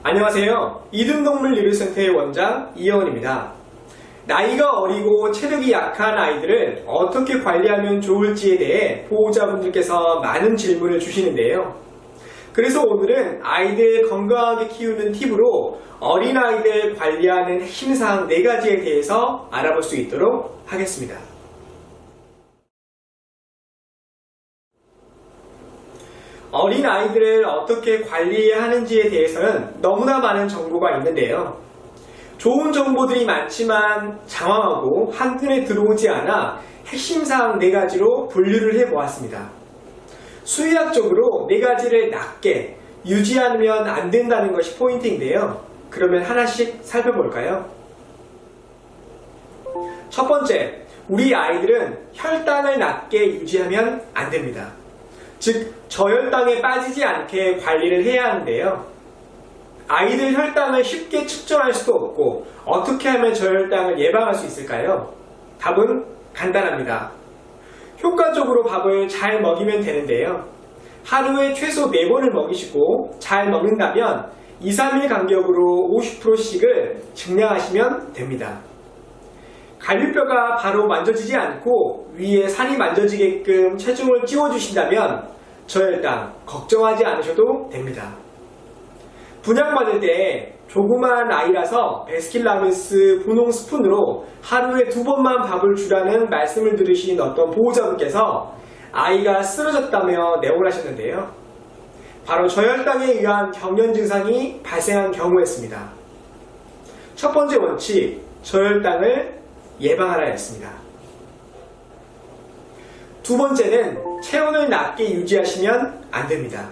안녕하세요. 이등동물의료센터의 원장 이영은입니다. 나이가 어리고 체력이 약한 아이들을 어떻게 관리하면 좋을지에 대해 보호자분들께서 많은 질문을 주시는데요. 그래서 오늘은 아이들 건강하게 키우는 팁으로 어린아이들 관리하는 핵심사항 4가지에 대해서 알아볼 수 있도록 하겠습니다. 어린아이들을 어떻게 관리해야 하는지에 대해서는 너무나 많은 정보가 있는데요. 좋은 정보들이 많지만 장황하고 한눈에 들어오지 않아 핵심사항 4가지로 분류를 해보았습니다. 수의학적으로 4가지를 낮게 유지하면 안 된다는 것이 포인트인데요. 그러면 하나씩 살펴볼까요? 첫 번째, 우리 아이들은 혈당을 낮게 유지하면 안 됩니다. 즉, 저혈당에 빠지지 않게 관리를 해야 하는데요. 아이들 혈당을 쉽게 측정할 수도 없고 어떻게 하면 저혈당을 예방할 수 있을까요? 답은 간단합니다. 효과적으로 밥을 잘 먹이면 되는데요. 하루에 최소 4번을 먹이시고 잘 먹는다면 2, 3일 간격으로 50%씩을 증량하시면 됩니다. 갈비뼈가 바로 만져지지 않고 위에 살이 만져지게끔 체중을 찌워주신다면 저혈당 걱정하지 않으셔도 됩니다. 분양받을 때 조그만 아이라서 베스킨라빈스 분홍 스푼으로 하루에 2번만 밥을 주라는 말씀을 들으신 어떤 보호자분께서 아이가 쓰러졌다며 내용을 하셨는데요. 바로 저혈당에 의한 경련 증상이 발생한 경우였습니다. 첫 번째 원칙, 저혈당을 예방하라 했습니다. 두 번째는 체온을 낮게 유지하시면 안 됩니다.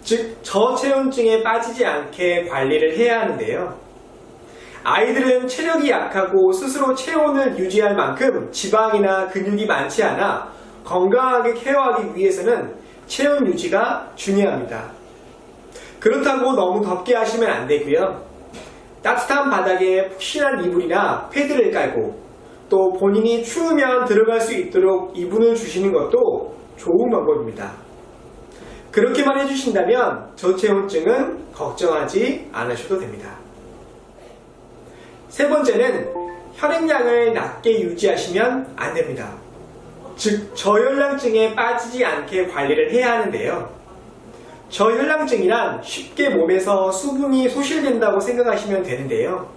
즉, 저체온증에 빠지지 않게 관리를 해야 하는데요. 아이들은 체력이 약하고 스스로 체온을 유지할 만큼 지방이나 근육이 많지 않아 건강하게 케어하기 위해서는 체온 유지가 중요합니다. 그렇다고 너무 덥게 하시면 안 되고요. 따뜻한 바닥에 푹신한 이불이나 패드를 깔고 또 본인이 추우면 들어갈 수 있도록 이불을 주시는 것도 좋은 방법입니다. 그렇게만 해주신다면 저체온증은 걱정하지 않으셔도 됩니다. 세 번째는 혈액량을 낮게 유지하시면 안 됩니다. 즉, 저혈당증에 빠지지 않게 관리를 해야 하는데요. 저혈당증이란 쉽게 몸에서 수분이 소실된다고 생각하시면 되는데요.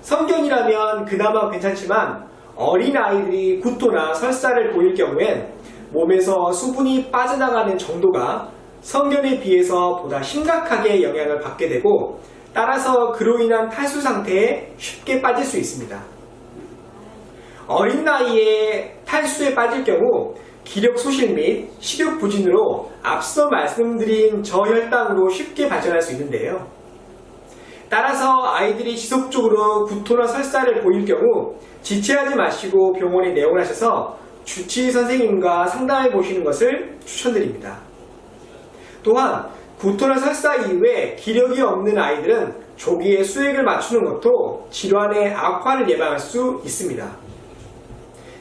성견이라면 그나마 괜찮지만 어린아이들이 구토나 설사를 보일 경우엔 몸에서 수분이 빠져나가는 정도가 성견에 비해서 보다 심각하게 영향을 받게 되고 따라서 그로 인한 탈수 상태에 쉽게 빠질 수 있습니다. 어린 나이에 탈수에 빠질 경우 기력 소실 및 식욕 부진으로 앞서 말씀드린 저혈당으로 쉽게 발전할 수 있는데요. 따라서 아이들이 지속적으로 구토나 설사를 보일 경우 지체하지 마시고 병원에 내원을 하셔서 주치의 선생님과 상담해 보시는 것을 추천드립니다. 또한 구토나 설사 이후에 기력이 없는 아이들은 조기에 수액을 맞추는 것도 질환의 악화를 예방할 수 있습니다.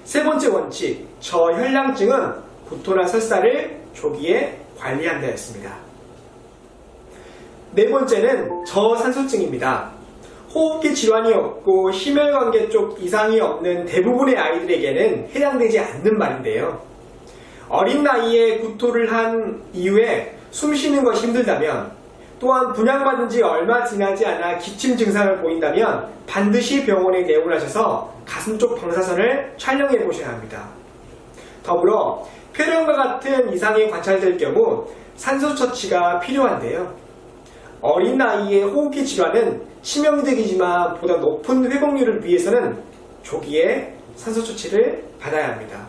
세 번째 원칙, 저혈당증은 구토나 설사를 조기에 관리한다 했습니다. 네 번째는 저산소증입니다. 호흡기 질환이 없고 심혈관계 쪽 이상이 없는 대부분의 아이들에게는 해당되지 않는 말인데요. 어린 나이에 구토를 한 이후에 숨 쉬는 것이 힘들다면 또한 분양받은 지 얼마 지나지 않아 기침 증상을 보인다면 반드시 병원에 내원을 하셔서 가슴 쪽 방사선을 촬영해 보셔야 합니다. 더불어 폐렴과 같은 이상이 관찰될 경우 산소 처치가 필요한데요. 어린 나이에 호흡기 질환은 치명적이지만 보다 높은 회복률을 위해서는 조기에 산소 처치를 받아야 합니다.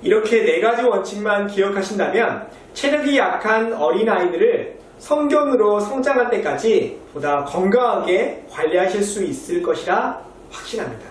이렇게 4가지 원칙만 기억하신다면 체력이 약한 어린아이들을 성견으로 성장할 때까지 보다 건강하게 관리하실 수 있을 것이라 확신합니다.